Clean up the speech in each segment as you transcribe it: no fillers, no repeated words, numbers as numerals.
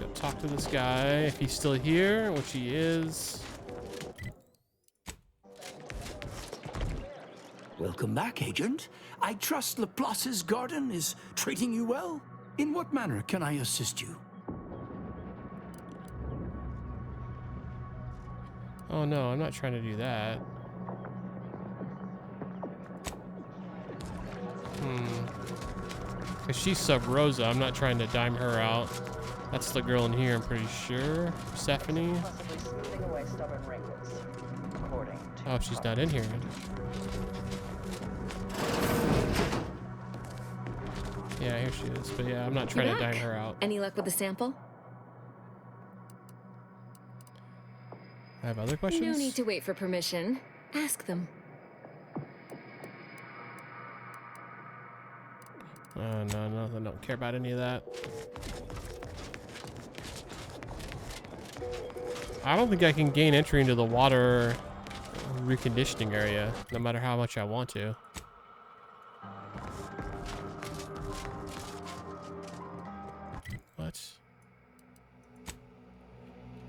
Go talk to this guy if he's still here, which he is. Welcome back, Agent. I trust Laplace's garden is treating you well. In what manner can I assist you? Oh no, I'm not trying to do that. Cause she's Sub Rosa. I'm not trying to dime her out. That's the girl in here, I'm pretty sure. Stephanie. Oh, she's not in here. Yeah, here she is. But yeah, I'm not trying to dime her out. Any luck with the sample? I have other questions? No need to wait for permission. Ask them. Oh, no, I don't care about any of that. I don't think I can gain entry into the water reconditioning area, no matter how much I want to. What?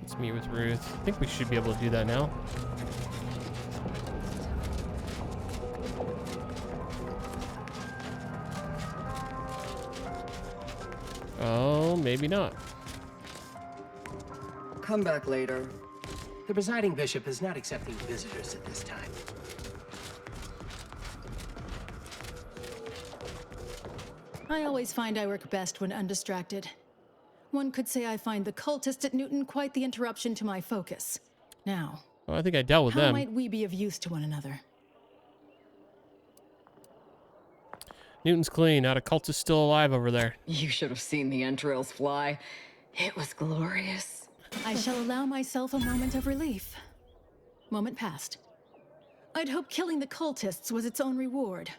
Let's meet with Ruth. I think we should be able to do that now. Oh, maybe not. Come back later. The presiding bishop is not accepting visitors at this time. I always find I work best when undistracted. One could say I find the cultists at Newton quite the interruption to my focus. Now, well, I think I dealt with how them. might we be of use to one another? Newton's clean. Not a cultist still alive over there. You should have seen the entrails fly. It was glorious. I shall allow myself a moment of relief. Moment passed. I'd hoped killing the cultists was its own reward.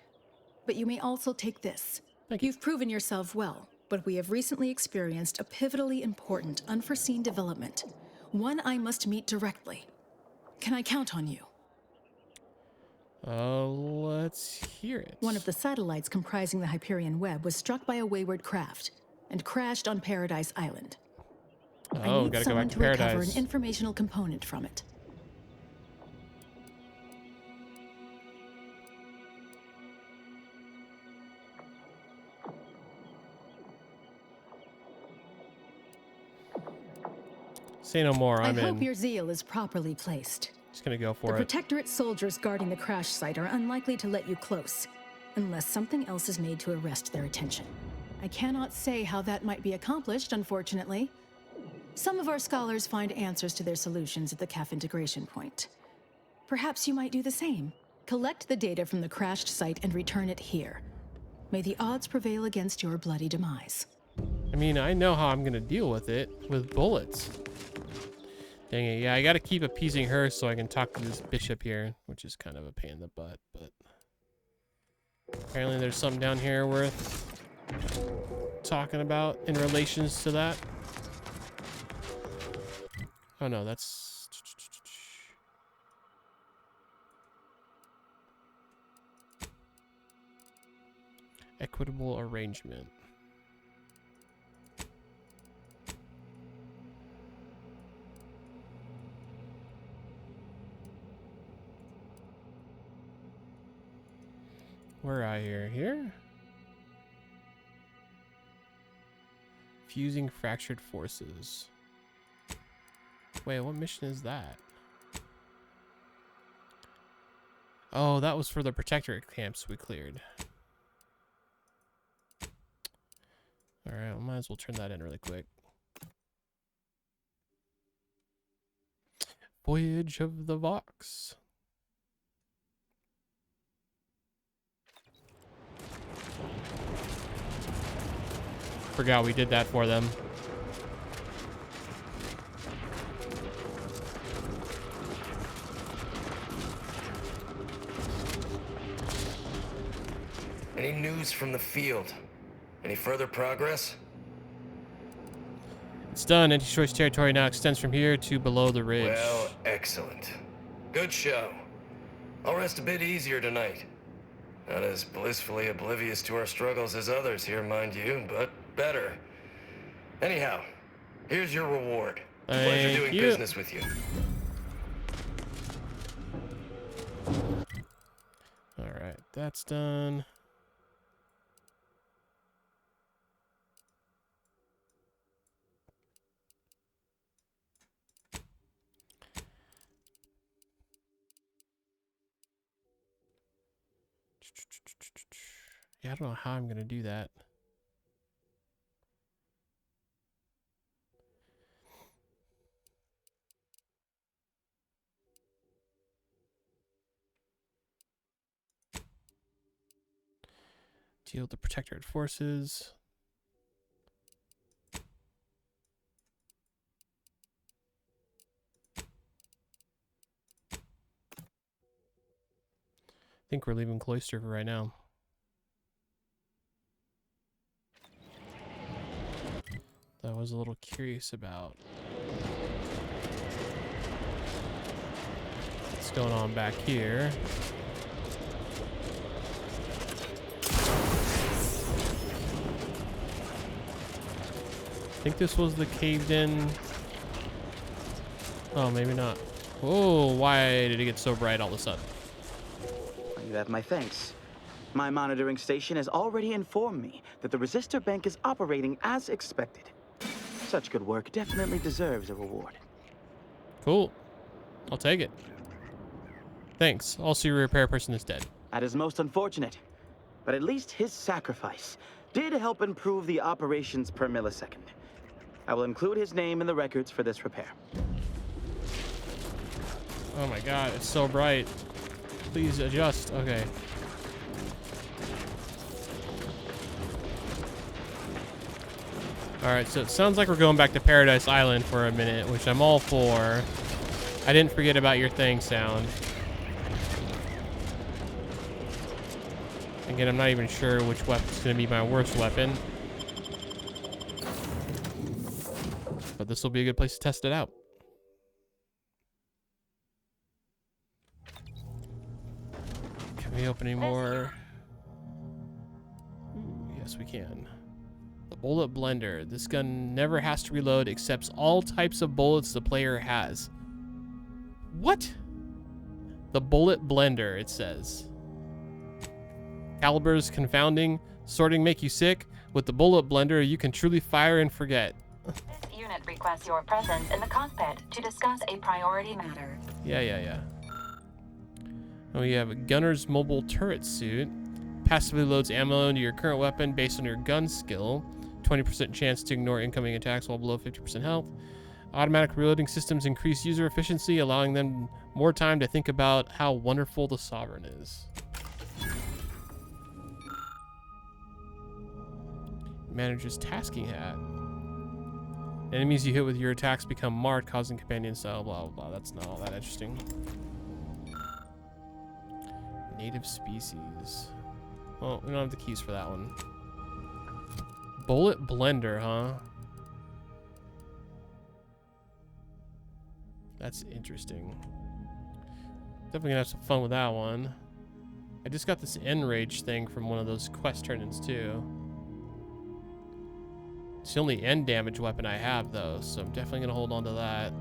But you may also take this. Thank you. You've proven yourself well, but we have recently experienced a pivotally important, unforeseen development. One I must meet directly. Can I count on you? Let's hear it. One of the satellites comprising the Hyperion web was struck by a wayward craft and crashed on Paradise Island. I Oh, need gotta go someone back to to recover Paradise. an informational component from it. Say no more. I I'm hope in. your zeal is properly placed. Just gonna go The for it. Protectorate soldiers guarding the crash site are unlikely to let you close, unless something else is made to arrest their attention. I cannot say how that might be accomplished, unfortunately. Some of our scholars find answers to their solutions at the CAF integration point. Perhaps you might do the same. Collect the data from the crashed site and return it here. May the odds prevail against your bloody demise. I mean, I know how I'm gonna deal with it with bullets. Dang it, yeah, I gotta keep appeasing her so I can talk to this bishop here, which is kind of a pain in the butt, but apparently there's something down here worth talking about in relations to that. Oh no, that's equitable arrangement. Where are you? Here? Fusing fractured forces. Wait, what mission is that? Oh, that was for the Protectorate camps we cleared. Alright, well, might as well turn that in really quick. Voyage of the Vox. Forgot we did that for them. Any news from the field? Any further progress? It's done. Anti-choice territory now extends from here to below the ridge. Well, excellent. Good show. I'll rest a bit easier tonight. Not as blissfully oblivious to our struggles as others here, mind you, but better. Anyhow, Here's your reward. Pleasure Thank doing you. business with you. All right, that's done. Yeah, I don't know how I'm gonna do that. Deal with the Protectorate forces. I think we're leaving Cloister for right now. That I was a little curious about. What's going on back here? I think this was the caved in. Oh, maybe not. Oh, why did it get so bright all of a sudden? You have my thanks. My monitoring station has already informed me that the resistor bank is operating as expected. Such good work definitely deserves a reward. Cool. I'll take it. Thanks. Also, your repair person is dead. That is most unfortunate, but at least his sacrifice did help improve the operations per millisecond. I will include his name in the records for this repair. Oh my god, it's so bright. Please adjust. Okay. Alright, so it sounds like we're going back to Paradise Island for a minute, which I'm all for. I didn't forget about your thing sound. Again, I'm not even sure which weapon's going to be my worst weapon. But this will be a good place to test it out. Can we open any more? Ooh, yes, we can. The bullet blender. This gun never has to reload, accepts all types of bullets the player has. What? The bullet blender, it says. Calibers confounding, sorting make you sick. With the bullet blender, you can truly fire and forget. This unit requests your presence in the cockpit to discuss a priority matter. Yeah. And we have a gunner's mobile turret suit. Passively loads ammo into your current weapon based on your gun skill. 20% chance to ignore incoming attacks while below 50% health. Automatic reloading systems increase user efficiency, allowing them more time to think about how wonderful the Sovereign is. Manager's tasking hat. Enemies you hit with your attacks become marked, causing companion style, blah, blah, blah. That's not all that interesting. Native species. Well, we don't have the keys for that one. Bullet blender, huh? That's interesting. Definitely gonna have some fun with that one. I just got this enrage thing from one of those quest turn-ins too. It's the only end damage weapon I have though, so I'm definitely gonna hold on to that.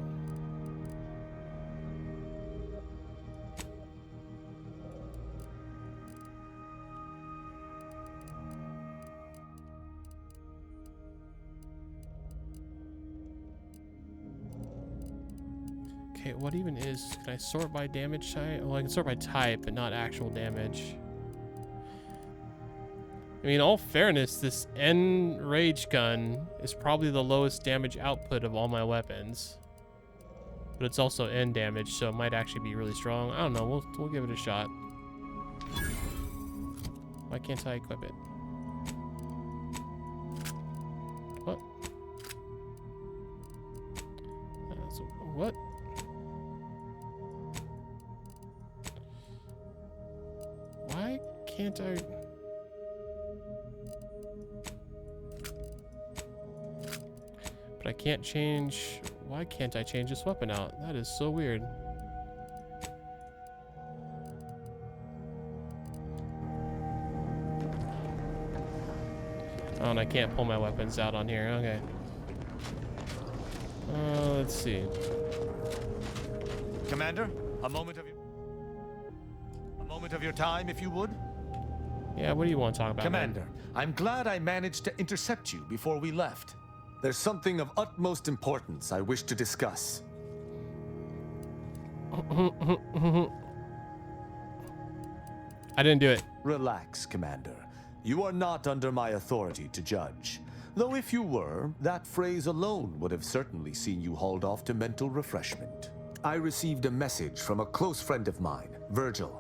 Okay, what even is, can I sort by damage type? Well, I can sort by type, but not actual damage. I mean, in all fairness, this Enrage gun is probably the lowest damage output of all my weapons. But it's also end damage, so it might actually be really strong. I don't know, we'll give it a shot. Why can't I equip it? What? What? Why can't I? But I can't change. Why can't I change this weapon out? That is so weird. Oh, and I can't pull my weapons out on here. Okay. Let's see. Commander, a moment of your time, if you would. Yeah, what do you want to talk about, man? Commander, I'm glad I managed to intercept you before we left. There's something of utmost importance I wish to discuss. I didn't do it. Relax, Commander. You are not under my authority to judge. Though if you were, that phrase alone would have certainly seen you hauled off to mental refreshment. I received a message from a close friend of mine, Virgil.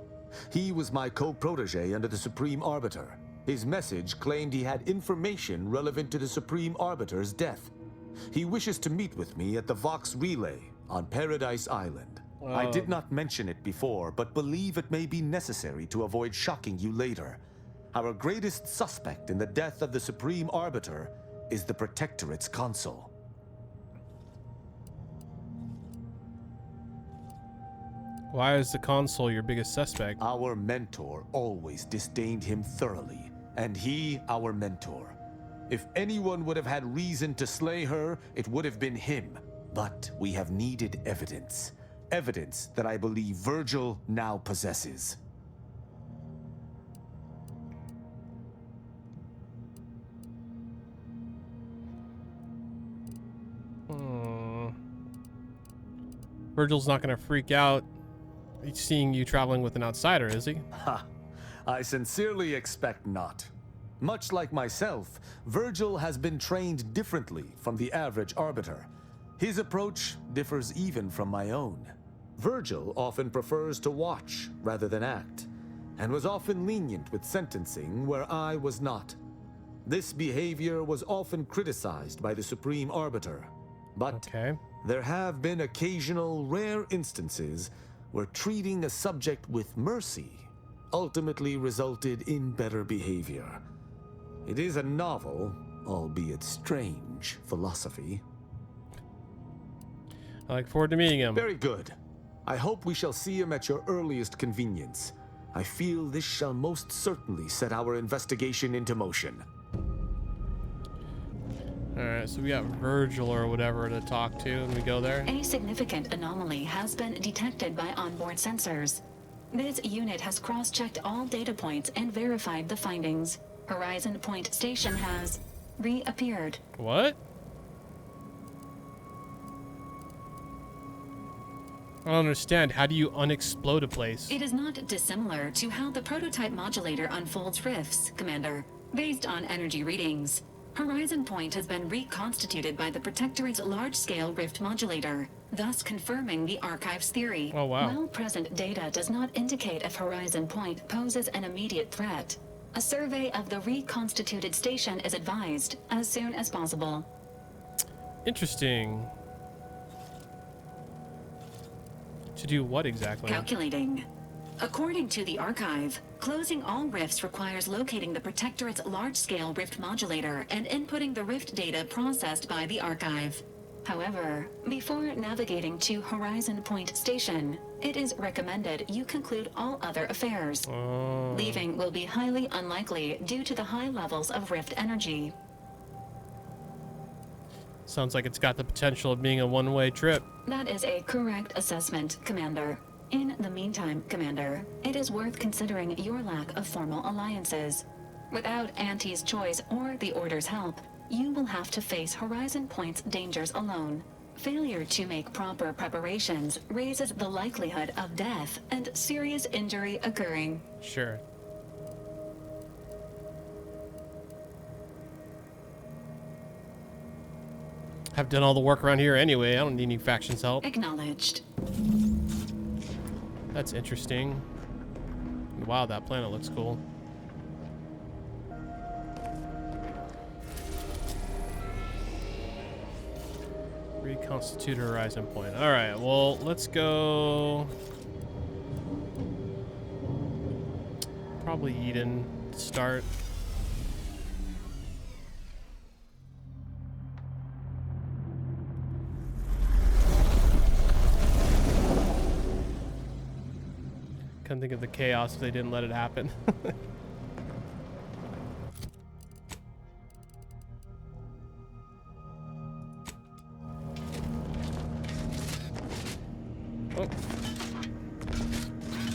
He was my co-protege under the Supreme Arbiter. His message claimed he had information relevant to the Supreme Arbiter's death. He wishes to meet with me at the Vox Relay on Paradise Island. I did not mention it before, but believe it may be necessary to avoid shocking you later. Our greatest suspect in the death of the Supreme Arbiter is the Protectorate's consul. Why is the consul your biggest suspect? Our mentor always disdained him thoroughly, and he our mentor. If anyone would have had reason to slay her, it would have been him. But we have needed evidence. Evidence that I believe Virgil now possesses. Virgil's not going to freak out seeing you traveling with an outsider, is he? Ha! I sincerely expect not. Much like myself, Virgil has been trained differently from the average arbiter. His approach differs even from my own. Virgil often prefers to watch rather than act, and was often lenient with sentencing where I was not. This behavior was often criticized by the Supreme Arbiter, but there have been occasional rare instances where treating a subject with mercy ultimately resulted in better behavior. It is a novel, albeit strange, philosophy. I look forward to meeting him. Very good. I hope we shall see him at your earliest convenience. I feel this shall most certainly set our investigation into motion. Alright, so we got Virgil or whatever to talk to, and we go there. A significant anomaly has been detected by onboard sensors. This unit has cross-checked all data points and verified the findings. Horizon Point Station has reappeared. What? I don't understand. How do you unexplode a place? It is not dissimilar to how the prototype modulator unfolds rifts, Commander. Based on energy readings, Horizon Point has been reconstituted by the Protectorate's large-scale rift modulator, thus confirming the Archive's theory. Oh, wow. While present data does not indicate if Horizon Point poses an immediate threat, a survey of the reconstituted station is advised as soon as possible. Interesting. To do what exactly? Calculating. According to the Archive, closing all rifts requires locating the Protectorate's large-scale rift modulator and inputting the rift data processed by the Archive. However, before navigating to Horizon Point Station, it is recommended you conclude all other affairs. Leaving will be highly unlikely due to the high levels of rift energy. Sounds like it's got the potential of being a one-way trip. That is a correct assessment, Commander. In the meantime, Commander, it is worth considering your lack of formal alliances. Without Auntie's choice or the Order's help, you will have to face Horizon Point's dangers alone. Failure to make proper preparations raises the likelihood of death and serious injury occurring. Sure. I've done all the work around here anyway. I don't need any factions help. Acknowledged. That's interesting. Wow, that planet looks cool. Reconstitute Horizon Point. All right, well, let's go. Probably Eden to start. Couldn't think of the chaos if they didn't let it happen. Oh.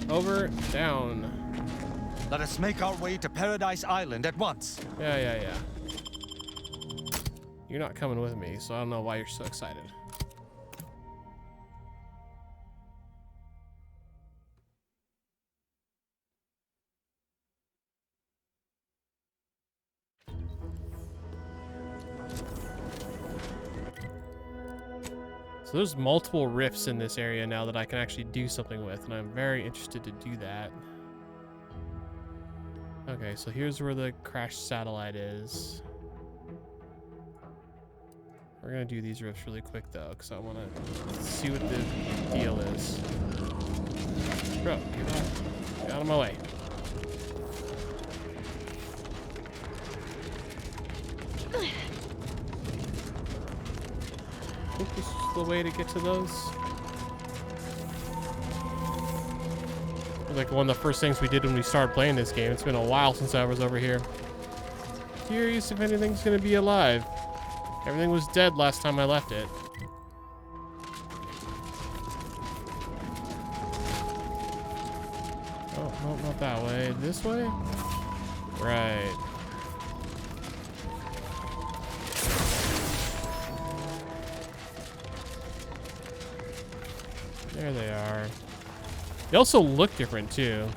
Over, down. Let us make our way to Paradise Island at once. Yeah. You're not coming with me, so I don't know why you're so excited. So there's multiple rifts in this area now that I can actually do something with, and I'm very interested to do that. Okay, so here's where the crashed satellite is. We're gonna do these rifts really quick though, because I want to see what the deal is. Bro, get out of my way. I think this is the way to get to those. Like one of the first things we did when we started playing this game. It's been a while since I was over here. Curious if anything's gonna be alive. Everything was dead last time I left it. Oh, no, not that way. This way? Right. There they are. They also look different too.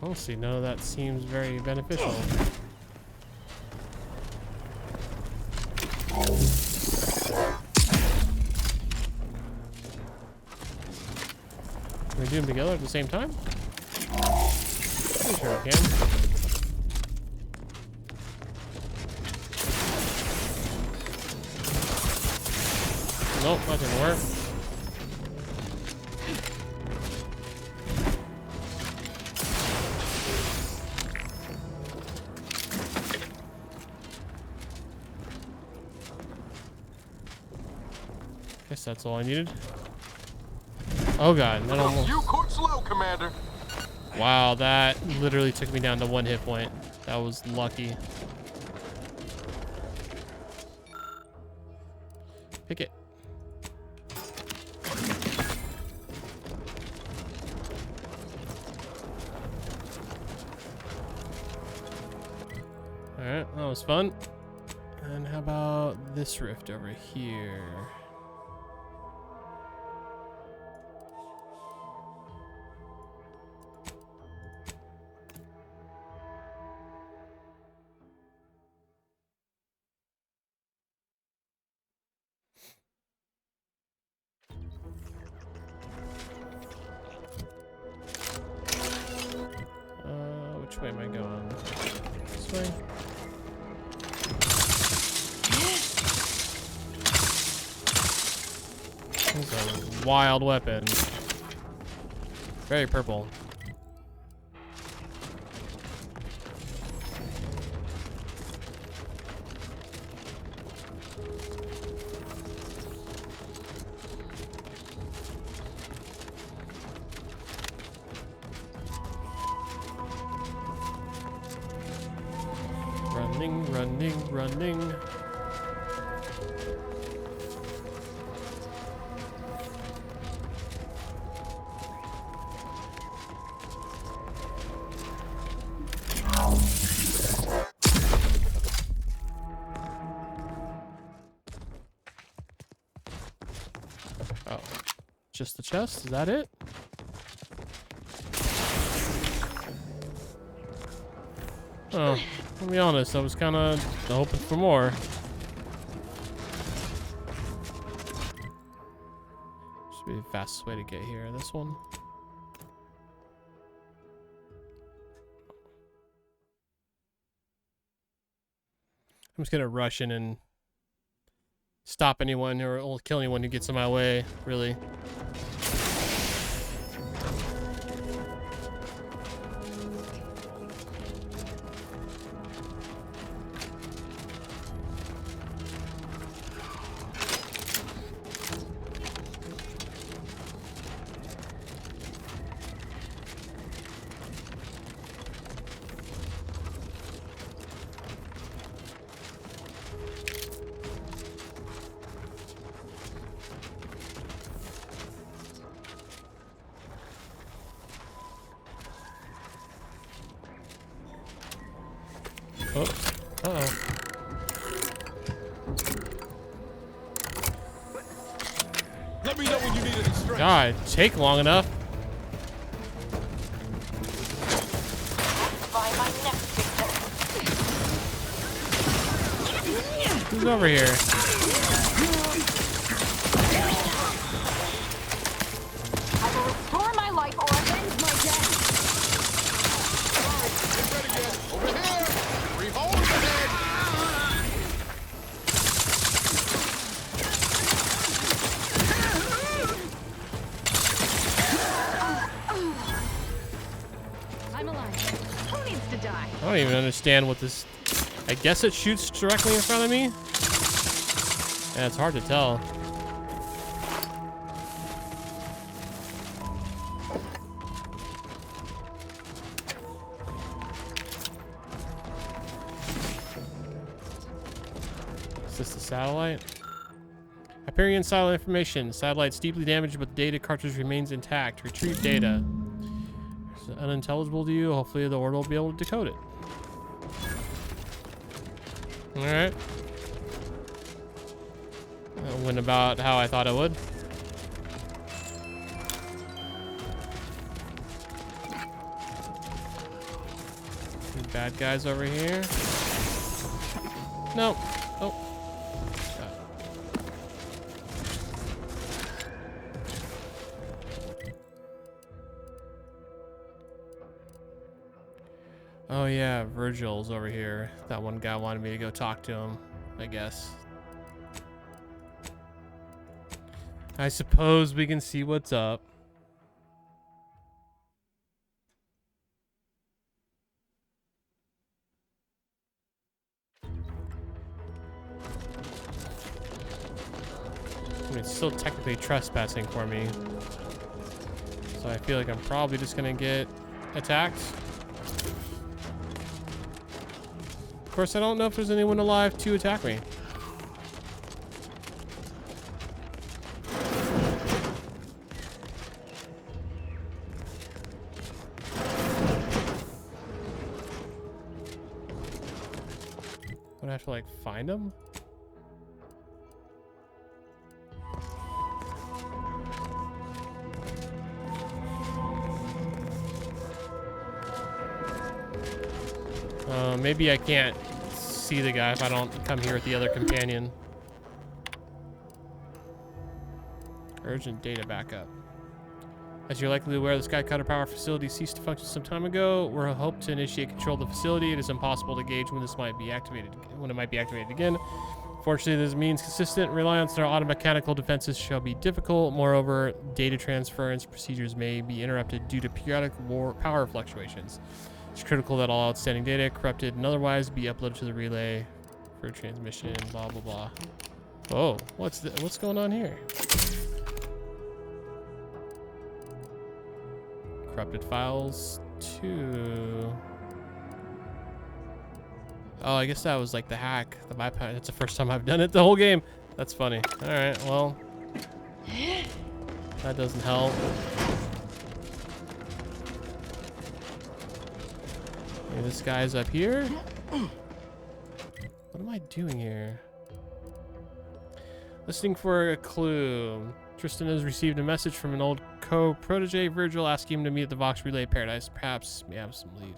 Honestly, none of that seems very beneficial. Can we do them together at the same time? Pretty sure we can. Nope, that didn't work. Guess that's all I needed. Oh god, that almost... You caught slow, Commander. Wow, that literally took me down to 1 hit point. That was lucky. Pick it. Alright, that was fun. And how about this rift over here? Which way am I going? This way? This is a wild weapon. Very purple. Running. Oh, just the chest? Is that it? Oh, I'll be honest, I was kind of hoping for more. Should be the fastest way to get here, this one. I'm just gonna rush in and stop anyone or kill anyone who gets in my way, really. Oh, uh-oh. Let me know when you need any strength. God, take long enough. Who's over here? I will restore my life or avenge my death. Over here! Revolve ahead! I'm alive. Who needs to die? I don't even understand what this... I guess it shoots directly in front of me? Yeah, it's hard to tell. Is this the satellite? Hyperion satellite information. Satellite's deeply damaged, but the data cartridge remains intact. Retrieve data. Is it unintelligible to you? Hopefully the order will be able to decode it. Alright. That went about how I thought it would. Any bad guys over here? No. Oh. Oh yeah, Virgil's over here. That one guy wanted me to go talk to him, I guess. I suppose we can see what's up. I mean, it's still technically trespassing for me. So I feel like I'm probably just gonna get attacked. Of course, I don't know if there's anyone alive to attack me. Would I have to, like, find them? Maybe I can't see the guy if I don't come here with the other companion. Urgent data backup. As you're likely aware, the Skycutter power facility ceased to function some time ago. We're hoping to initiate control of the facility. It is impossible to gauge when it might be activated again. Fortunately, this means consistent reliance on our automechanical defenses shall be difficult. Moreover, data transference procedures may be interrupted due to periodic power fluctuations. It's critical that all outstanding data, corrupted and otherwise, be uploaded to the relay for transmission, blah, blah, blah. Oh, what's going on here? Corrupted files 2. Oh, I guess that was like the hack. The bypass. That's the first time I've done it the whole game. That's funny. All right, well, that doesn't help. Okay, this guy's up here. What am I doing here? Listening for a clue. Tristan has received a message from an old co-protege, Virgil, asking him to meet at the Vox Relay Paradise. Perhaps we have some lead.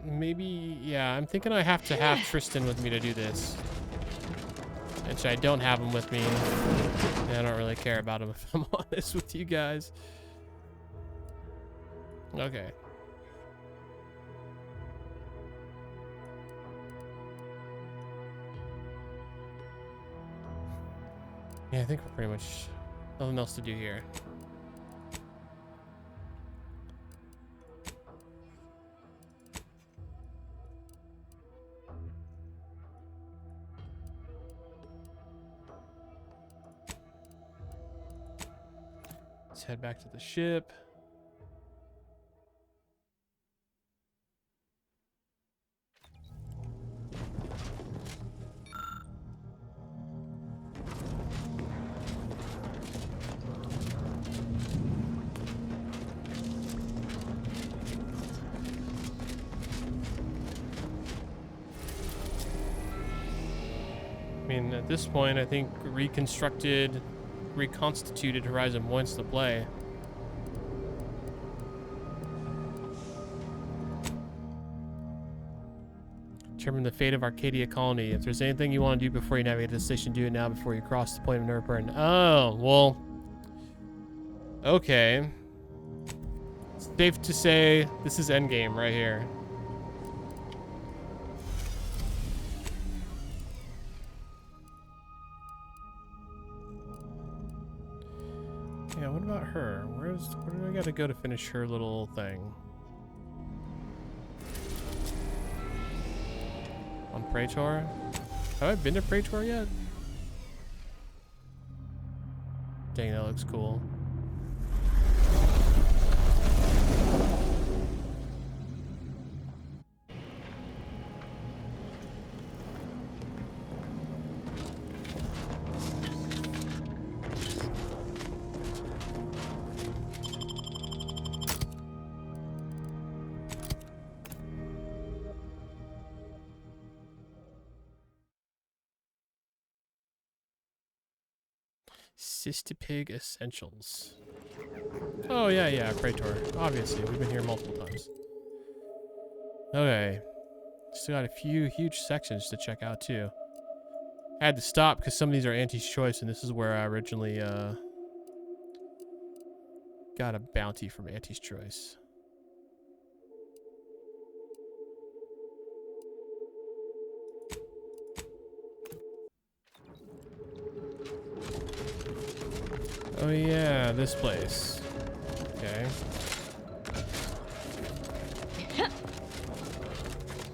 Maybe, yeah, I'm thinking I have to have Tristan with me to do this. Which I don't have him with me. And I don't really care about him, if I'm honest with you guys. Okay. Yeah, I think we're pretty much nothing else to do here. Let's head back to the ship. I mean, at this point, I think reconstituted Horizon wants to play. Determine the fate of Arcadia colony. If there's anything you want to do before you navigate the station, do it now before you cross the point of no return. Oh, well. Okay. It's safe to say this is endgame right here. Yeah, what about her? Where do I gotta go to finish her little thing? On Praetor? Have I been to Praetor yet? Dang, that looks cool. Cystipig Essentials. Oh, yeah, Praetor. Obviously, we've been here multiple times. Okay. Still got a few huge sections to check out, too. I had to stop because some of these are Auntie's Choice, and this is where I originally got a bounty from Auntie's Choice. Oh yeah, this place. Okay.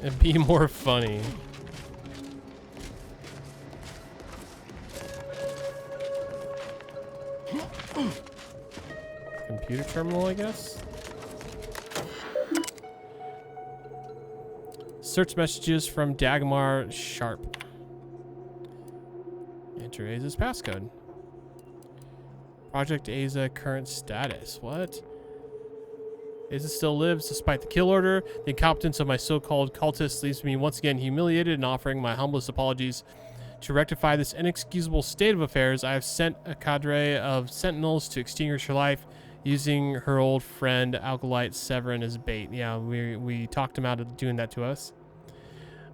And be more funny. Computer terminal, I guess? Search messages from Dagmar Sharp. Enter Aza's passcode. Project Aza current status. What? Aza still lives despite the kill order. The incompetence of my so-called cultists leaves me once again humiliated and offering my humblest apologies. To rectify this inexcusable state of affairs, I have sent a cadre of sentinels to extinguish her life using her old friend Alkalite Severin as bait. Yeah, we talked him out of doing that to us.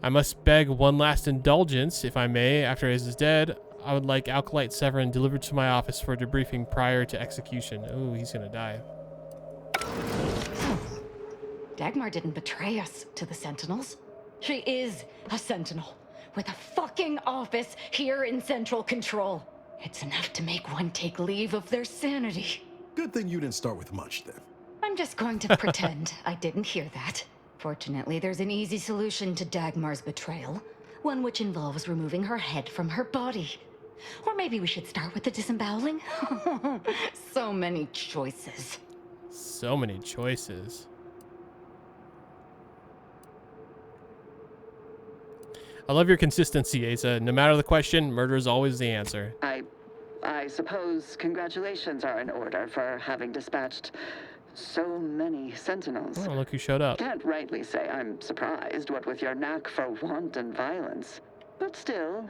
I must beg one last indulgence, if I may. After Aza is dead, I would like Alkalite Severin delivered to my office for a debriefing prior to execution. Oh, he's gonna die. Dagmar didn't betray us to the Sentinels. She is a Sentinel with a fucking office here in Central Control. It's enough to make one take leave of their sanity. Good thing you didn't start with much, then. I'm just going to pretend I didn't hear that. Fortunately, there's an easy solution to Dagmar's betrayal. One which involves removing her head from her body. Or maybe we should start with the disemboweling? So many choices. So many choices. I love your consistency, Aza. No matter the question, murder is always the answer. I suppose congratulations are in order for having dispatched so many sentinels. Oh, look who showed up. Can't rightly say I'm surprised, what with your knack for wanton violence. But still,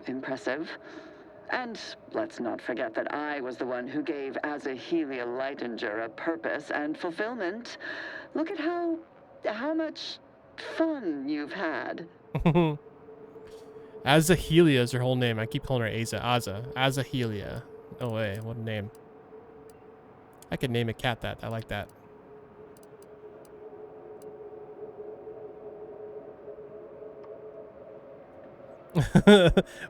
impressive. And let's not forget that I was the one who gave Azahelia Leitinger a purpose and fulfillment. Look at how much fun you've had. Azahelia is her whole name. I keep calling her Aza. Azahelia. No way. What a name. I could name a cat that. I like that.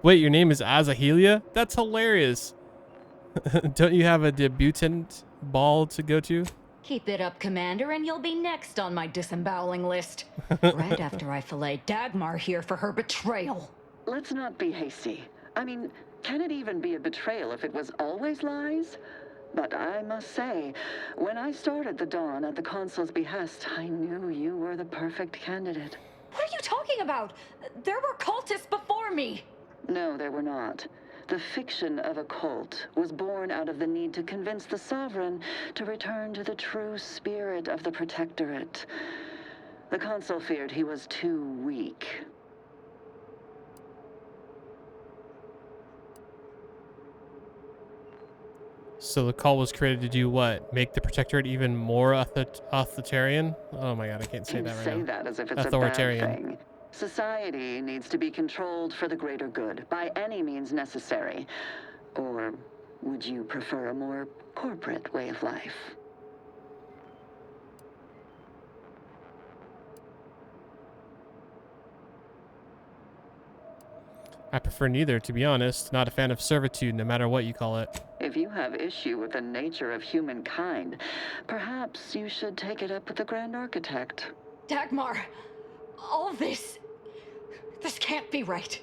Wait, your name is Azahelia? That's hilarious. Don't you have a debutant ball to go to? Keep it up, Commander, and you'll be next on my disemboweling list. Right after I fillet Dagmar here for her betrayal. Let's not be hasty. I mean, can it even be a betrayal if it was always lies? But I must say, when I started the Dawn at the Consul's behest, I knew you were the perfect candidate. What are you talking about? There were cultists before me. No, there were not. The fiction of a cult was born out of the need to convince the Sovereign to return to the true spirit of the Protectorate. The Consul feared he was too weak. So the call was created to do what? Make the Protectorate even more authoritarian? Oh my god, I can't say that right now. Say that as if it's Authoritarian. a bad thing. Society needs to be controlled for the greater good, by any means necessary. Or would you prefer a more corporate way of life? I prefer neither, to be honest. Not a fan of servitude, no matter what you call it. If you have issue with the nature of humankind, perhaps you should take it up with the Grand Architect. Dagmar, all this can't be right.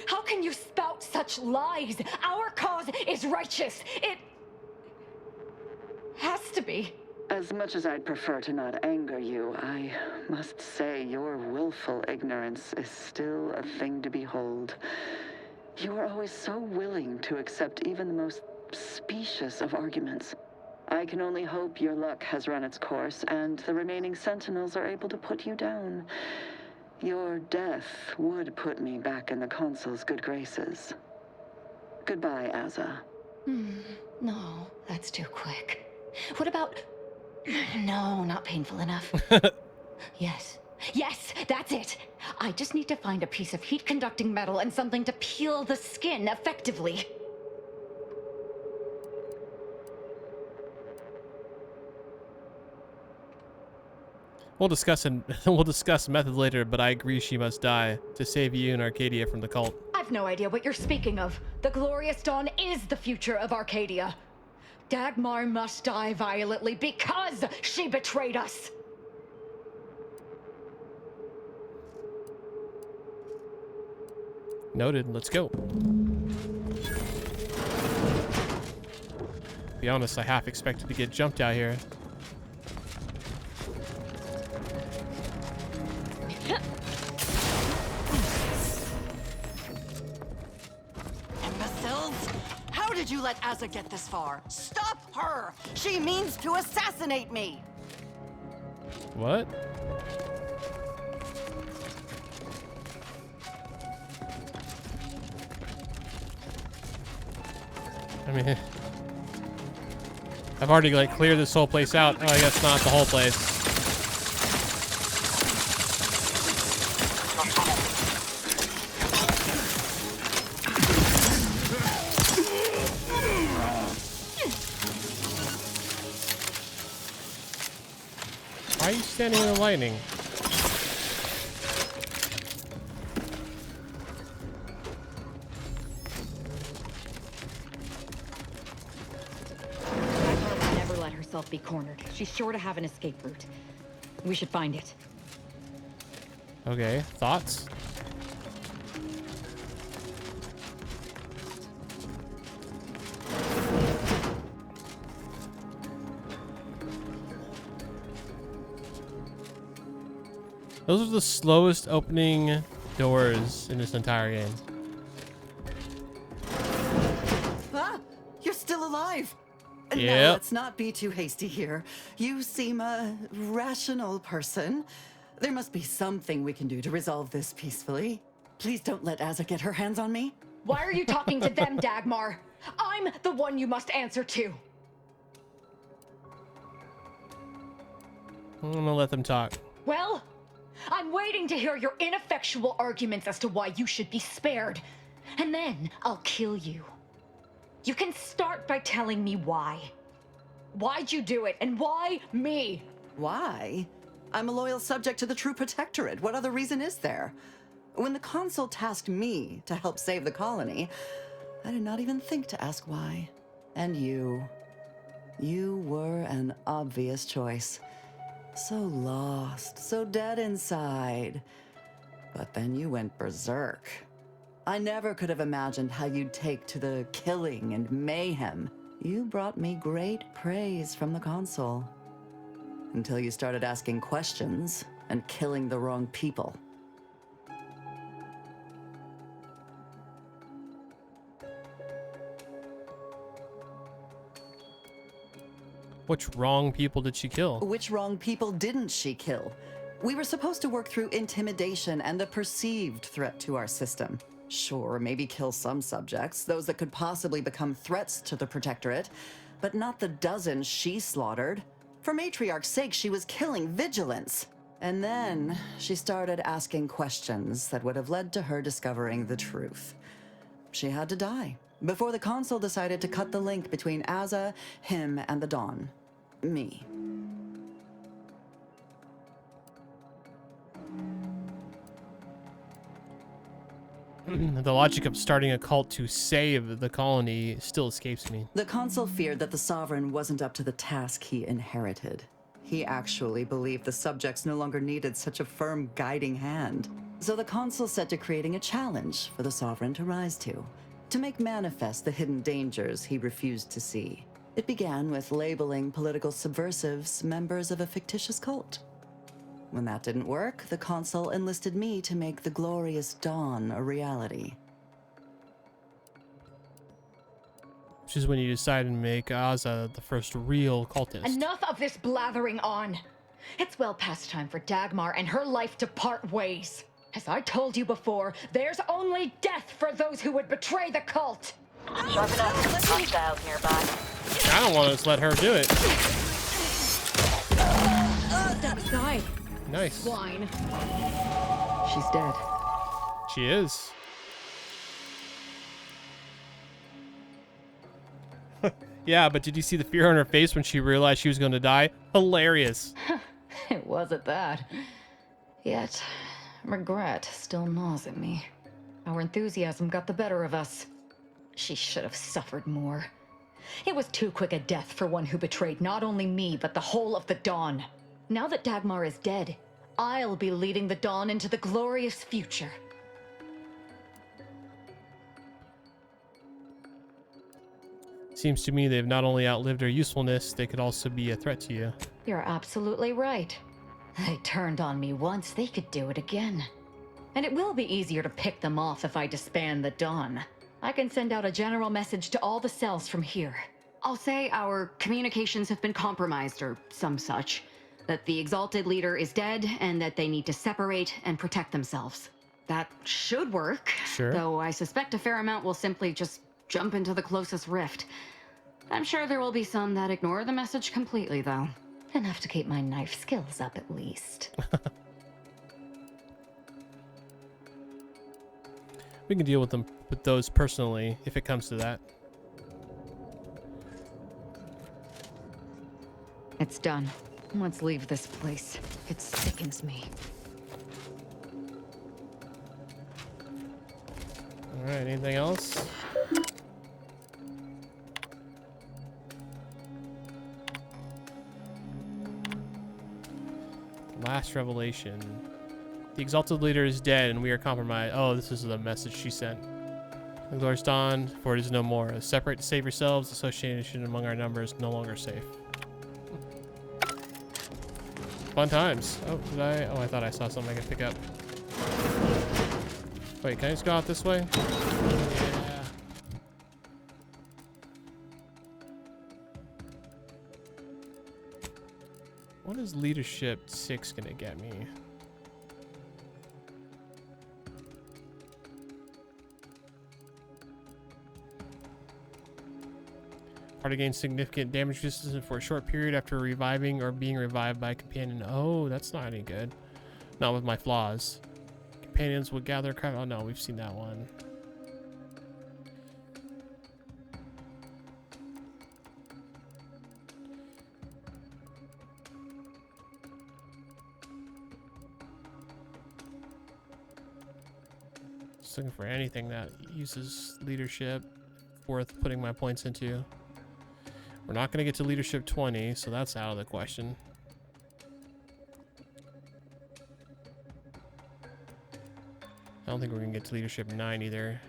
How can you spout such lies? Our cause is righteous. It has to be. As much as I'd prefer to not anger you, I must say your willful ignorance is still a thing to behold. You are always so willing to accept even the most specious of arguments. I can only hope your luck has run its course and the remaining sentinels are able to put you down. Your death would put me back in the Consul's good graces. Goodbye, Aza. No, that's too quick. What about... No, not painful enough. Yes, that's it. I just need to find a piece of heat-conducting metal and something to peel the skin effectively. We'll discuss method later, but I agree she must die to save you and Arcadia from the cult. I've no idea what you're speaking of. The Glorious Dawn is the future of Arcadia. Dagmar must die violently because she betrayed us. Noted. Let's go. Be honest, I half expected to get jumped out here. Imbeciles! How did you let Aza get this far? Stop her! She means to assassinate me! What? I mean, I've already like cleared this whole place out. Oh, I guess not the whole place. Why are you standing in the lightning? Never let herself be cornered. She's sure to have an escape route. We should find it. Okay, thoughts? Those are the slowest opening doors in this entire game. Ah, you're still alive. Yep. Now, let's not be too hasty here. You seem a rational person. There must be something we can do to resolve this peacefully. Please don't let Aza get her hands on me. Why are you talking to them, Dagmar? I'm the one you must answer to. I'm gonna let them talk. Well, I'm waiting to hear your ineffectual arguments as to why you should be spared. And then I'll kill you. You can start by telling me why. Why'd you do it, and why me? Why? I'm a loyal subject to the true Protectorate. What other reason is there? When the consul tasked me to help save the colony, I did not even think to ask why. And you were an obvious choice. So lost, so dead inside. But then you went berserk. I never could have imagined how you'd take to the killing and mayhem. You brought me great praise from the consul. Until you started asking questions and killing the wrong people. Which wrong people did she kill? Which wrong people didn't she kill? We were supposed to work through intimidation and the perceived threat to our system. Sure, maybe kill some subjects, those that could possibly become threats to the Protectorate, but not the dozens she slaughtered. For Matriarch's sake, she was killing vigilance. And then she started asking questions that would have led to her discovering the truth. She had to die before the consul decided to cut the link between Aza, him, and the Dawn. Me. The logic of starting a cult to save the colony still escapes me. The consul feared that the Sovereign wasn't up to the task he inherited. He actually believed the subjects no longer needed such a firm guiding hand. So the consul set to creating a challenge for the Sovereign to rise to make manifest the hidden dangers he refused to see. It began with labeling political subversives members of a fictitious cult. When that didn't work, the consul enlisted me to make the glorious dawn a reality. Which is when you decided to make Aza the first real cultist. Enough of this blathering on! It's well past time for Dagmar and her life to part ways. As I told you before, there's only death for those who would betray the cult! Sharp enough. Hostiles nearby. I don't want to just let her do it. Step aside. Nice. Swine. She's dead. She is. Yeah, but did you see the fear on her face when she realized she was going to die? Hilarious. It was at that. Yet, regret still gnaws at me. Our enthusiasm got the better of us. She should have suffered more. It was too quick a death for one who betrayed not only me, but the whole of the Dawn. Now that Dagmar is dead, I'll be leading the Dawn into the glorious future. Seems to me they've not only outlived their usefulness, they could also be a threat to you. You're absolutely right. They turned on me once, they could do it again. And it will be easier to pick them off if I disband the Dawn. I can send out a general message to all the cells from here. I'll say our communications have been compromised or some such. That the Exalted Leader is dead and that they need to separate and protect themselves. That should work. Sure. Though I suspect a fair amount will simply just jump into the closest rift. I'm sure there will be some that ignore the message completely, though. Enough to keep my knife skills up, at least. We can deal with those personally, if it comes to that. It's done. Let's leave this place. It sickens me. Alright, anything else? Last revelation. The Exalted Leader is dead and we are compromised. Oh, this is the message she sent. The glorious dawn, for it is no more. Separate to save yourselves. Association among our numbers no longer safe. Fun times. Oh, did I? Oh, I thought I saw something I could pick up. Wait, can I just go out this way? Yeah. What is leadership 6 gonna get me? Party gains significant damage resistance for a short period after reviving or being revived by a companion. Oh, that's not any good. Not with my flaws. Companions will gather crap. Oh no, we've seen that one. Just looking for anything that uses leadership worth putting my points into. We're not going to get to leadership 20, so that's out of the question. I don't think we're going to get to leadership 9 either.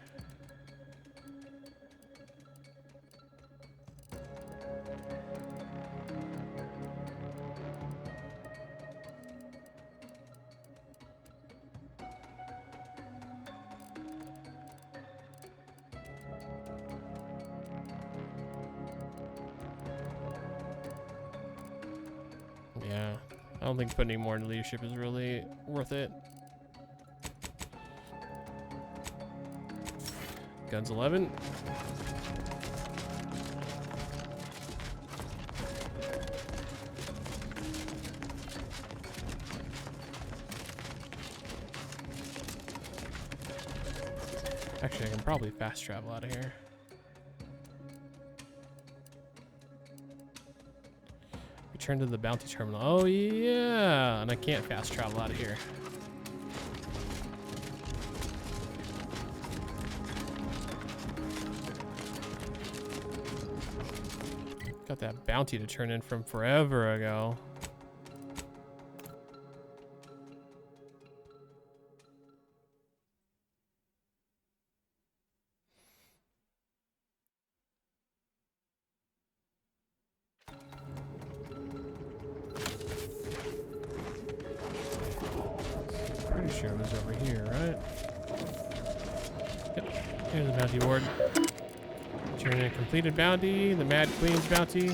Yeah, I don't think putting any more into leadership is really worth it. Guns 11. Actually, I can probably fast travel out of here. Return to the bounty terminal. Oh yeah, and I can't fast travel out of here. Got that bounty to turn in from forever ago. Pretty sure it was over here, right? Yep, here's the bounty ward. Turn in a completed bounty, the Mad Queen's bounty.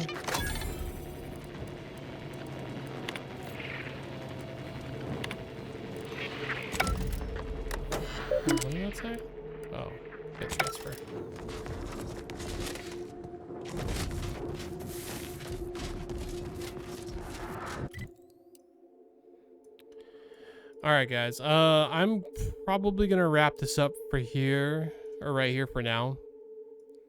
What did that say? Oh, hit transfer. All right, guys. I'm probably gonna wrap this up for here, or right here for now.